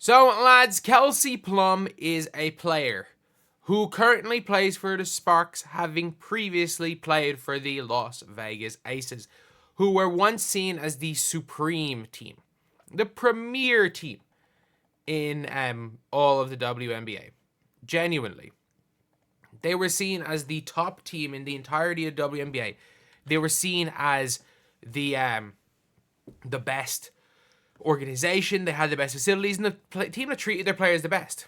So, lads, Kelsey Plum is a player who currently plays for the Sparks, having previously played for the Las Vegas Aces, who were once seen as the supreme team, the premier team in all of the WNBA. Genuinely. They were seen as the top team in the entirety of WNBA. They were seen as the best organization. They had the best facilities, and the team that treated their players the best.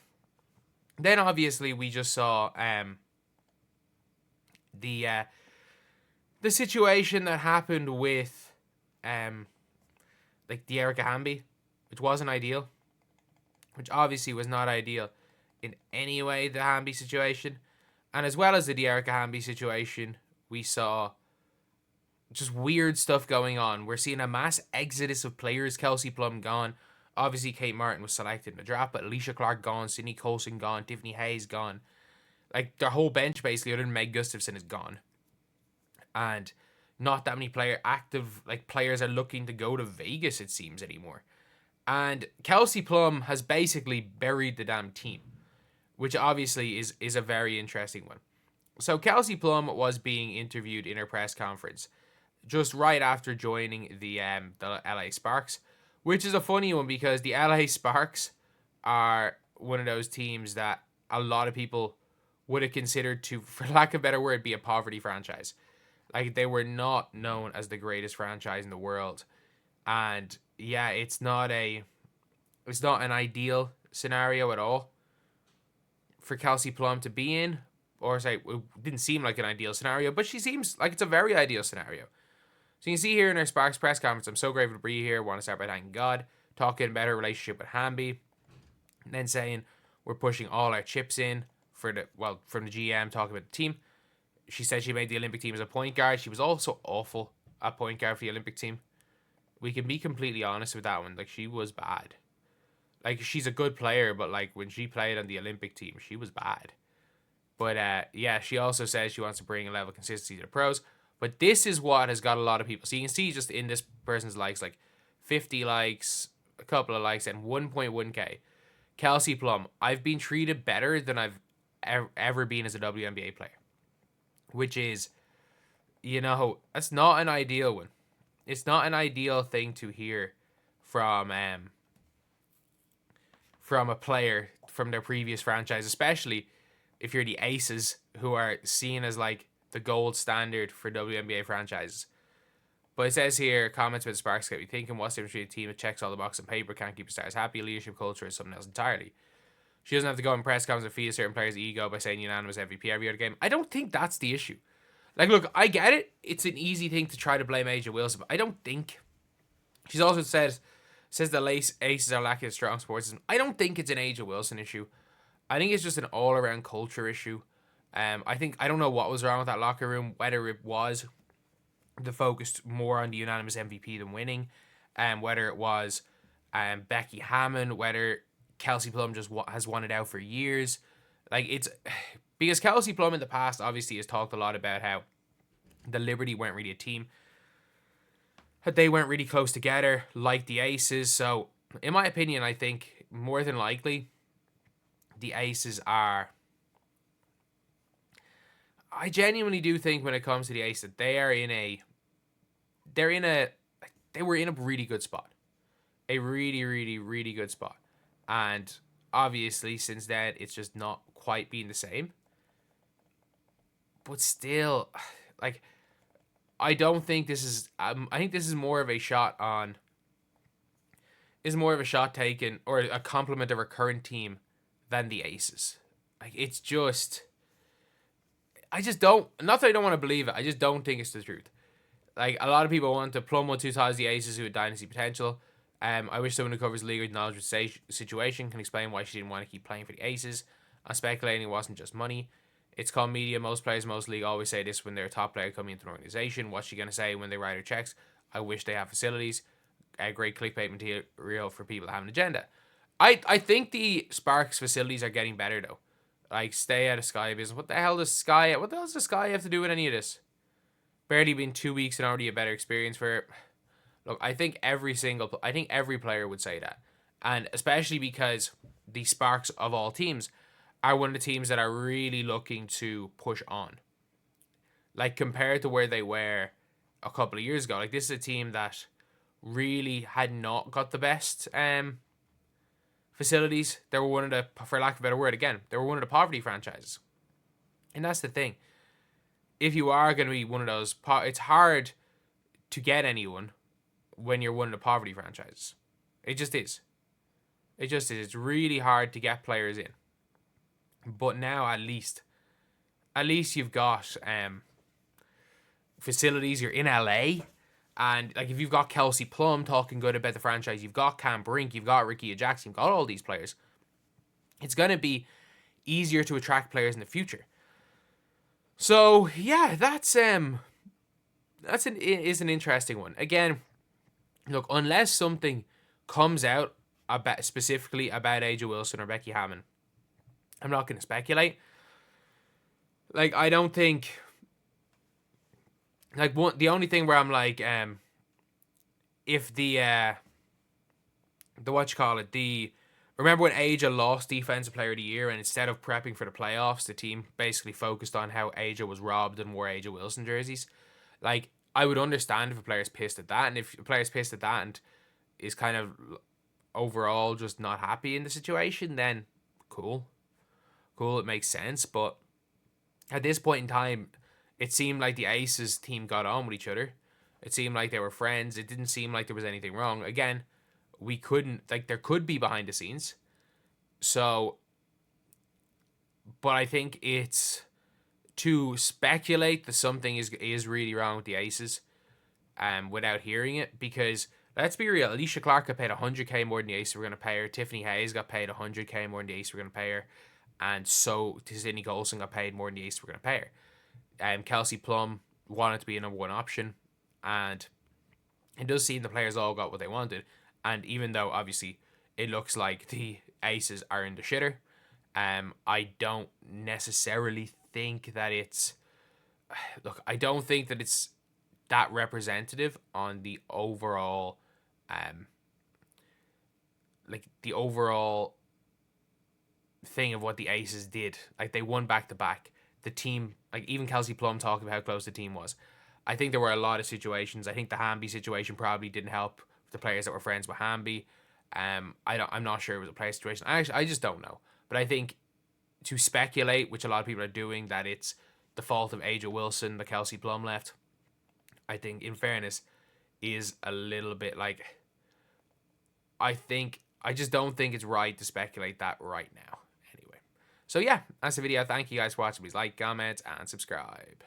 Then obviously we just saw the situation that happened with like the Erica Hamby, which wasn't ideal, which obviously was not ideal in any way, the Hamby situation. And as well as the Erica Hamby situation, we saw just weird stuff going on. We're seeing a mass exodus of players. Kelsey Plum gone. Obviously, Kate Martin was selected in the draft, but Alicia Clark gone, Sydney Colson gone, Tiffany Hayes gone. Like, their whole bench, basically, other than Meg Gustafson, is gone. And not that many players are looking to go to Vegas, it seems, anymore. And Kelsey Plum has basically buried the damn team, which obviously is a very interesting one. So Kelsey Plum was being interviewed in her press conference just right after joining the LA Sparks, which is a funny one because the LA Sparks are one of those teams that a lot of people would have considered to, for lack of a better word, be a poverty franchise. Like, they were not known as the greatest franchise in the world. And yeah, it's not an ideal scenario at all for Kelsey Plum to be in. Or say, it didn't seem like an ideal scenario, but she seems like it's a very ideal scenario. So you can see here in her Sparks press conference, I'm so grateful to be here. Want to start by thanking God, talking about her relationship with Hamby, and then saying we're pushing all our chips in from the GM, talking about the team. She said she made the Olympic team as a point guard. She was also awful at point guard for the Olympic team. We can be completely honest with that one. Like, she was bad. Like, she's a good player, but like when she played on the Olympic team, she was bad. But yeah, she also says she wants to bring a level of consistency to the pros. But this is what has got a lot of people. So you can see just in this person's likes, like 50 likes, a couple of likes, and 1.1k. Kelsey Plum, I've been treated better than I've ever been as a WNBA player. Which is, that's not an ideal one. It's not an ideal thing to hear from a player from their previous franchise, especially if you're the Aces, who are seen as like the gold standard for WNBA franchises. But it says here, comments about the Sparks get me thinking, what's the difference between a team that checks all the boxes on paper, can't keep the stars happy, leadership culture is something else entirely. She doesn't have to go in press conference and feed a certain player's ego by saying unanimous MVP every other game. I don't think that's the issue. Like, look, I get it. It's an easy thing to try to blame A'ja Wilson, but I don't think. She's also says the Aces are lacking a strong sports system. I don't think it's an A'ja Wilson issue. I think it's just an all-around culture issue. I don't know what was wrong with that locker room, whether it was the focus more on the unanimous MVP than winning, whether it was Becky Hammond, whether Kelsey Plum just has won it out for years. Like, it's because Kelsey Plum in the past obviously has talked a lot about how the Liberty weren't really a team, that they weren't really close together like the Aces. So in my opinion, I think more than likely the Aces are, I genuinely do think when it comes to the Aces that they were in a really good spot. A really, really, really good spot. And obviously since then it's just not quite been the same. But still, like, I don't think this is, I think this is more of a shot taken, or a compliment of our current team than the Aces. Like, it's just, not that I don't want to believe it, I just don't think it's the truth. Like, a lot of people want to plumb 2 times the Aces who had dynasty potential. I wish someone who covers the league with knowledge of the situation can explain why she didn't want to keep playing for the Aces. I'm speculating it wasn't just money. It's called media. Most players, most league always say this when they're a top player coming into an organization. What's she going to say when they write her checks? I wish they have facilities. Great clickbait material for people that have an agenda. I think the Sparks facilities are getting better, though. Like, stay out of Sky business. What the hell does Sky have to do with any of this? Barely been 2 weeks and already a better experience for it. Look, I think every player would say that. And especially because the Sparks of all teams are one of the teams that are really looking to push on. Like, compared to where they were a couple of years ago, like, this is a team that really had not got the best facilities. They were one of the, for lack of a better word, again, they were one of the poverty franchises. And that's the thing. If you are going to be one of those, it's hard to get anyone when you're one of the poverty franchises. It just is. It just is. It's really hard to get players in. But now at least you've got facilities. You're in LA, and like if you've got Kelsey Plum talking good about the franchise, you've got Brink, you've got Ricky Jackson, you've got all these players. It's gonna be easier to attract players in the future. So yeah, that's an interesting one. Again, look, unless something comes out about specifically about A'ja Wilson or Becky Hammon, I'm not going to speculate. Like, I don't think, like, the only thing where I'm like, if the remember when A'ja lost Defensive Player of the Year, and instead of prepping for the playoffs, the team basically focused on how A'ja was robbed and wore A'ja Wilson jerseys. Like, I would understand if a player's pissed at that, and if a player's pissed at that and is kind of overall just not happy in the situation, then cool, it makes sense. But at this point in time, it seemed like the Aces team got on with each other. It seemed like they were friends. It didn't seem like there was anything wrong. Again, we couldn't, like, there could be behind the scenes. So, but I think it's to speculate that something is really wrong with the Aces, without hearing it, because let's be real, Alicia Clark got paid $100K more than the Aces were going to pay her. Tiffany Hayes got paid $100K more than the Aces were going to pay her. And so Sydney Golson got paid more than the Aces were going to pay her. Kelsey Plum wanted to be a number one option. And it does seem the players all got what they wanted. And even though, obviously, it looks like the Aces are in the shitter, I don't necessarily think that it's... Look, I don't think that it's that representative on the overall... the overall thing of what the Aces did. Like, they won back-to-back. The team... Like, even Kelsey Plum talking about how close the team was. I think there were a lot of situations. I think the Hamby situation probably didn't help the players that were friends with Hamby. I'm not sure it was a player situation. I just don't know. But I think to speculate, which a lot of people are doing, that it's the fault of A'ja Wilson that Kelsey Plum left, I think, in fairness, is a little bit like... I just don't think it's right to speculate that right now. Anyway. So yeah, that's the video. Thank you guys for watching. Please like, comment, and subscribe.